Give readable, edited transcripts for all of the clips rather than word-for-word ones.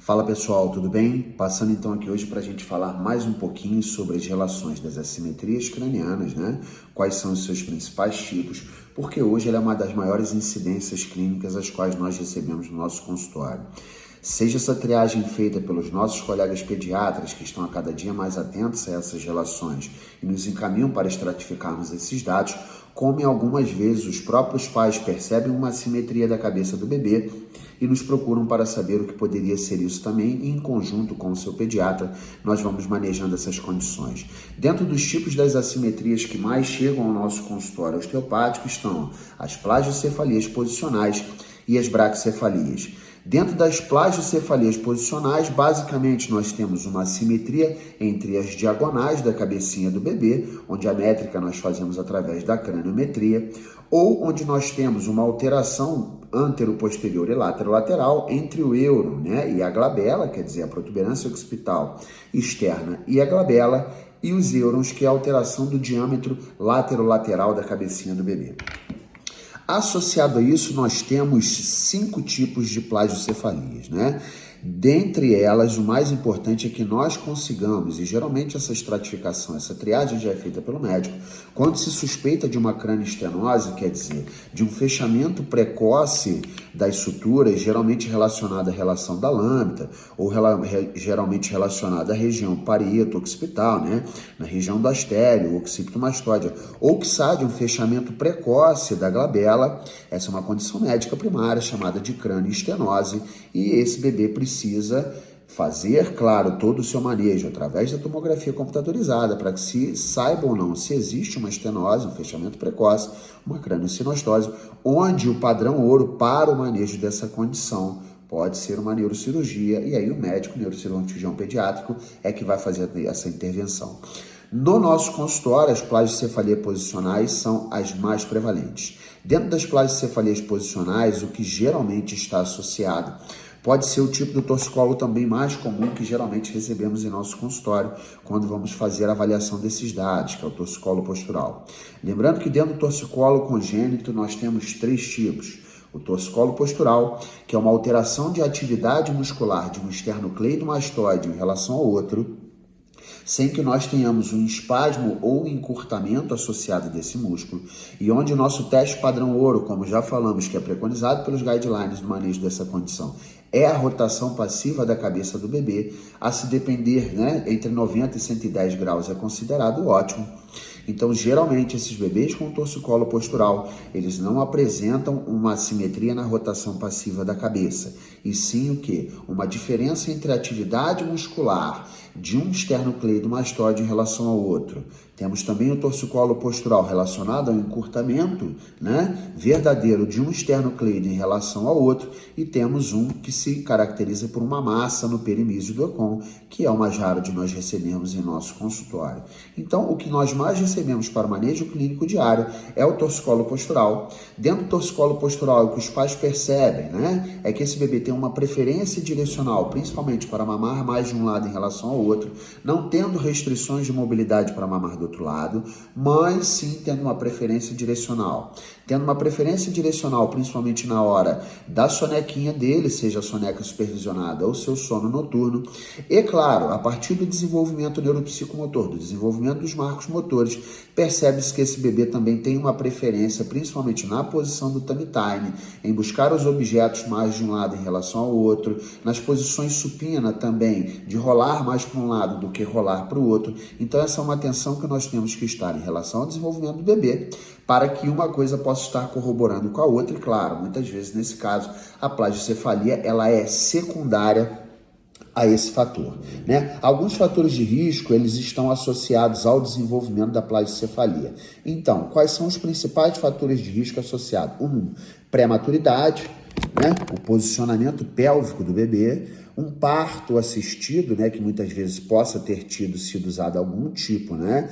Fala pessoal, tudo bem? Passando então aqui hoje para a gente falar mais um pouquinho sobre as relações das assimetrias cranianas, né? Quais são os seus principais tipos, porque hoje ela é uma das maiores incidências clínicas as quais nós recebemos no nosso consultório. Seja essa triagem feita pelos nossos colegas pediatras que estão a cada dia mais atentos a essas relações e nos encaminham para estratificarmos esses dados, como em algumas vezes os próprios pais percebem uma assimetria da cabeça do bebê e nos procuram para saber o que poderia ser isso também, e em conjunto com o seu pediatra nós vamos manejando essas condições. Dentro dos tipos das assimetrias que mais chegam ao nosso consultório osteopático estão as plagiocefalias posicionais e as braquicefalias. Dentro das plagiocefalias posicionais, basicamente nós temos uma assimetria entre as diagonais da cabecinha do bebê, onde a métrica nós fazemos através da craniometria, ou onde nós temos uma alteração antero-posterior e lateral entre o euro, né, e a glabela, quer dizer, a protuberância occipital externa e a glabela, e os eurons, que é a alteração do diâmetro lateral da cabecinha do bebê. Associado a isso, nós temos 5 tipos de plagiocefalias, né? Dentre elas, o mais importante é que nós consigamos, e geralmente essa estratificação, essa triagem já é feita pelo médico, quando se suspeita de uma cranioestenose, quer dizer, de um fechamento precoce das suturas, geralmente relacionada à relação da lâmina, ou geralmente relacionada à região parieto-occipital, né? Na região do astério, occipitomastóide, ou que sai de um fechamento precoce da glabela, essa é uma condição médica primária chamada de cranioestenose, e esse bebê precisa fazer, claro, todo o seu manejo através da tomografia computadorizada para que se saiba ou não se existe uma estenose, um fechamento precoce, uma crâniosinostose, onde o padrão ouro para o manejo dessa condição pode ser uma neurocirurgia, e aí o médico, neurocirurgião pediátrico, é que vai fazer essa intervenção. No nosso consultório, as plagiocefalias posicionais são as mais prevalentes. Dentro das plagiocefalias posicionais, o que geralmente está associado pode ser o tipo do torcicolo também mais comum que geralmente recebemos em nosso consultório quando vamos fazer a avaliação desses dados, que é o torcicolo postural. Lembrando que dentro do torcicolo congênito nós temos 3 tipos. O torcicolo postural, que é uma alteração de atividade muscular de um esternocleidomastoide em relação ao outro, sem que nós tenhamos um espasmo ou um encurtamento associado desse músculo, e onde o nosso teste padrão ouro, como já falamos, que é preconizado pelos guidelines do manejo dessa condição, é a rotação passiva da cabeça do bebê, a se depender, né, entre 90 e 110 graus é considerado ótimo. Então, geralmente, esses bebês com torcicolo postural, eles não apresentam uma assimetria na rotação passiva da cabeça, e sim o quê? Uma diferença entre a atividade muscular de um esternocleidomastoide em relação ao outro. Temos também o torcicolo postural relacionado ao encurtamento, né, verdadeiro de um esternocleido em relação ao outro, e temos um que se caracteriza por uma massa no perimísio do econ, que é o mais raro de nós recebermos em nosso consultório. Então, o que nós mais recebemos para o manejo clínico diário é o torcicolo postural. Dentro do torcicolo postural, o que os pais percebem, né, é que esse bebê tem uma preferência direcional, principalmente para mamar mais de um lado em relação ao outro, não tendo restrições de mobilidade para mamar do outro lado, mas sim tendo uma preferência direcional. Tendo uma preferência direcional, principalmente na hora da sonequinha dele, seja a soneca supervisionada ou seu sono noturno. E claro, a partir do desenvolvimento neuropsicomotor, do desenvolvimento dos marcos motores, percebe-se que esse bebê também tem uma preferência, principalmente na posição do tummy time, em buscar os objetos mais de um lado em relação ao outro, nas posições supina também, de rolar mais para um lado do que rolar para o outro. Então essa é uma atenção que nós temos que estar em relação ao desenvolvimento do bebê, para que uma coisa possa estar corroborando com a outra, e claro, muitas vezes nesse caso a plagiocefalia ela é secundária a esse fator, né? Alguns fatores de risco, eles estão associados ao desenvolvimento da plagiocefalia. Então, quais são os principais fatores de risco associados? Pré-maturidade, né? O posicionamento pélvico do bebê, um parto assistido, né, que muitas vezes possa ter sido usado algum tipo, né,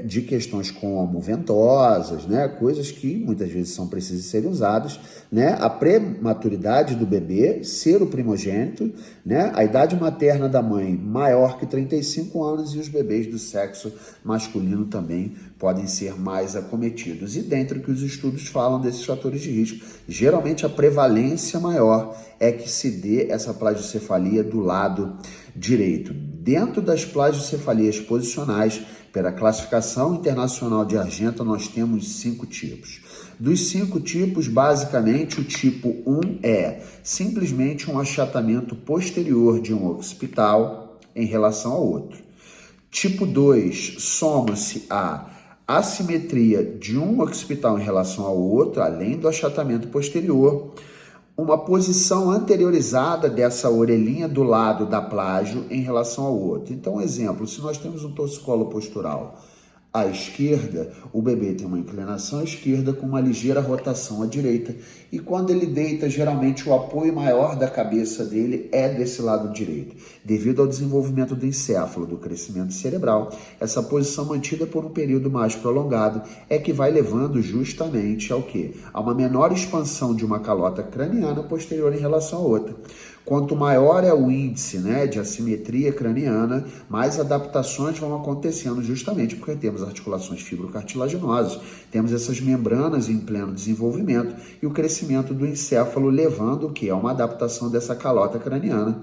de questões como ventosas, né, coisas que muitas vezes são precisas serem usadas, né, a prematuridade do bebê, ser o primogênito, né, a idade materna da mãe maior que 35 anos e os bebês do sexo masculino também podem ser mais acometidos. E dentro que os estudos falam desses fatores de risco, geralmente a prevalência maior é que se dê essa essa plagiocefalia do lado direito. Dentro das plagiocefalias posicionais, pela classificação internacional de Argenta, nós temos 5 tipos. Dos 5 tipos, basicamente, o tipo 1 é simplesmente um achatamento posterior de um occipital em relação ao outro. Tipo 2 soma-se a assimetria de um occipital em relação ao outro, além do achatamento posterior, uma posição anteriorizada dessa orelhinha do lado da plágio em relação ao outro. Então, exemplo, se nós temos um torcicolo postural à esquerda, o bebê tem uma inclinação à esquerda com uma ligeira rotação à direita, e quando ele deita, geralmente o apoio maior da cabeça dele é desse lado direito. Devido ao desenvolvimento do encéfalo, do crescimento cerebral, essa posição mantida por um período mais prolongado é que vai levando justamente ao quê? A uma menor expansão de uma calota craniana posterior em relação à outra. Quanto maior é o índice, de assimetria craniana, mais adaptações vão acontecendo justamente porque temos articulações fibrocartilaginosas, temos essas membranas em pleno desenvolvimento e o crescimento do encéfalo levando o que? A uma adaptação dessa calota craniana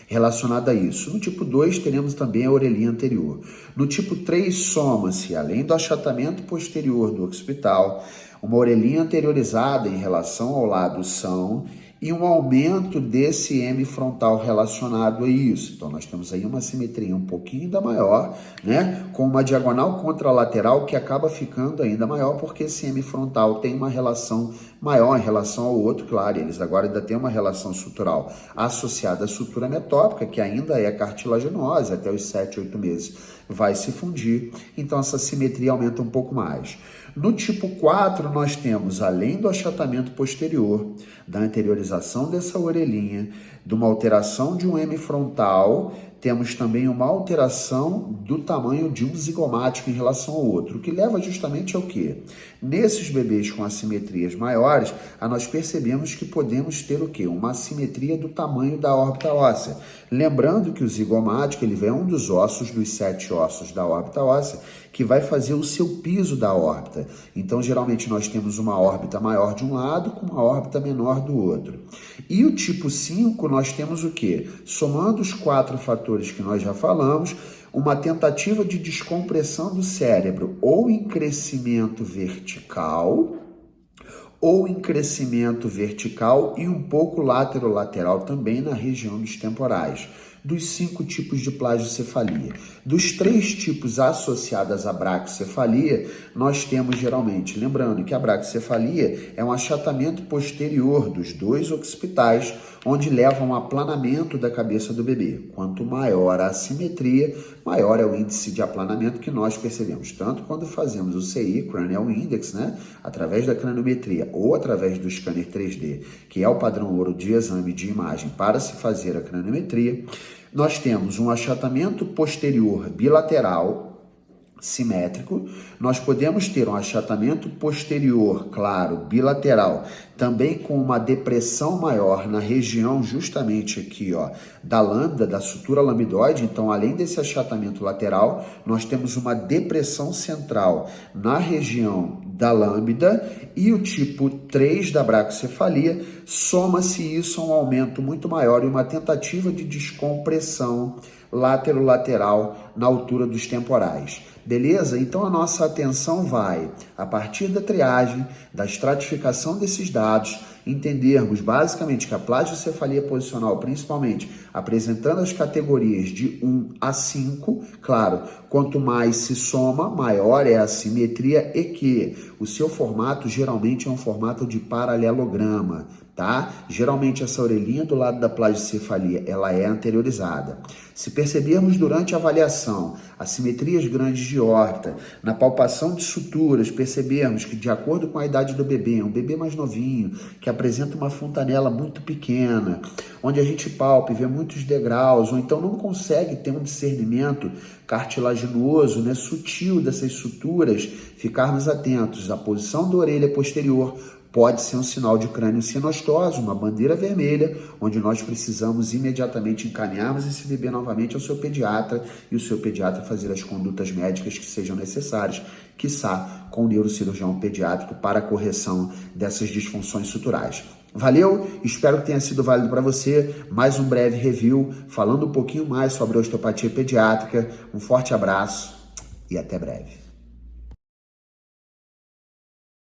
relacionada a isso. No tipo 2, teremos também a orelhinha anterior. No tipo 3, soma-se, além do achatamento posterior do occipital, uma orelhinha anteriorizada em relação ao lado são e um aumento desse M frontal relacionado a isso. Então, nós temos aí uma simetria um pouquinho ainda maior, com uma diagonal contralateral que acaba ficando ainda maior, porque esse M frontal tem uma relação maior em relação ao outro, claro, eles agora ainda têm uma relação sutural associada à sutura metópica, que ainda é cartilaginosa, até os 7, 8 meses vai se fundir, então essa simetria aumenta um pouco mais. No tipo 4, nós temos, além do achatamento posterior, da anteriorização dessa orelhinha, de uma alteração de um M frontal, temos também uma alteração do tamanho de um zigomático em relação ao outro, o que leva justamente ao quê? Nesses bebês com assimetrias maiores, nós percebemos que podemos ter o quê? Uma assimetria do tamanho da órbita óssea. Lembrando que o zigomático ele é um dos ossos, dos 7 ossos da órbita óssea, que vai fazer o seu piso da órbita. Então, geralmente, nós temos uma órbita maior de um lado com uma órbita menor do outro. E o tipo 5, nós temos o quê? Somando os 4 fatores que nós já falamos, uma tentativa de descompressão do cérebro ou em crescimento vertical e um pouco lateral também na região dos temporais. Dos 5 tipos de plagiocefalia. Dos 3 tipos associados à braquicefalia, nós temos geralmente, lembrando que a braquicefalia é um achatamento posterior dos 2 occipitais, onde leva a um aplanamento da cabeça do bebê. Quanto maior a assimetria, maior é o índice de aplanamento que nós percebemos, tanto quando fazemos o CI, Cranial Index, através da craniometria ou através do scanner 3D, que é o padrão ouro de exame de imagem para se fazer a craniometria. Nós temos um achatamento posterior bilateral simétrico, nós podemos ter um achatamento posterior, claro, bilateral, também com uma depressão maior na região justamente aqui, da lambda, da sutura lambdoide. Então, além desse achatamento lateral, nós temos uma depressão central na região da lambda e o tipo 3 da braquicefalia, soma-se isso a um aumento muito maior e uma tentativa de descompressão lateral na altura dos temporais. Beleza? Então a nossa atenção vai, a partir da triagem, da estratificação desses dados, entendermos basicamente que a plagiocefalia posicional, principalmente apresentando as categorias de 1 a 5, claro, quanto mais se soma, maior é a simetria e que o seu formato geralmente é um formato de paralelograma, tá? Geralmente essa orelhinha do lado da plagiocefalia, ela é anteriorizada. Se percebermos durante a avaliação assimetrias grandes de órbita, na palpação de suturas, percebermos que de acordo com a idade do bebê, um bebê mais novinho, que apresenta uma fontanela muito pequena, onde a gente palpa e vê muitos degraus, ou então não consegue ter um discernimento cartilaginoso, sutil dessas suturas, ficarmos atentos à posição da orelha posterior, pode ser um sinal de crânio sinostoso, uma bandeira vermelha, onde nós precisamos imediatamente encaminharmos esse bebê novamente ao seu pediatra e o seu pediatra fazer as condutas médicas que sejam necessárias, quiçá com o neurocirurgião pediátrico para a correção dessas disfunções suturais. Valeu, espero que tenha sido válido para você. Mais um breve review, falando um pouquinho mais sobre a osteopatia pediátrica. Um forte abraço e até breve.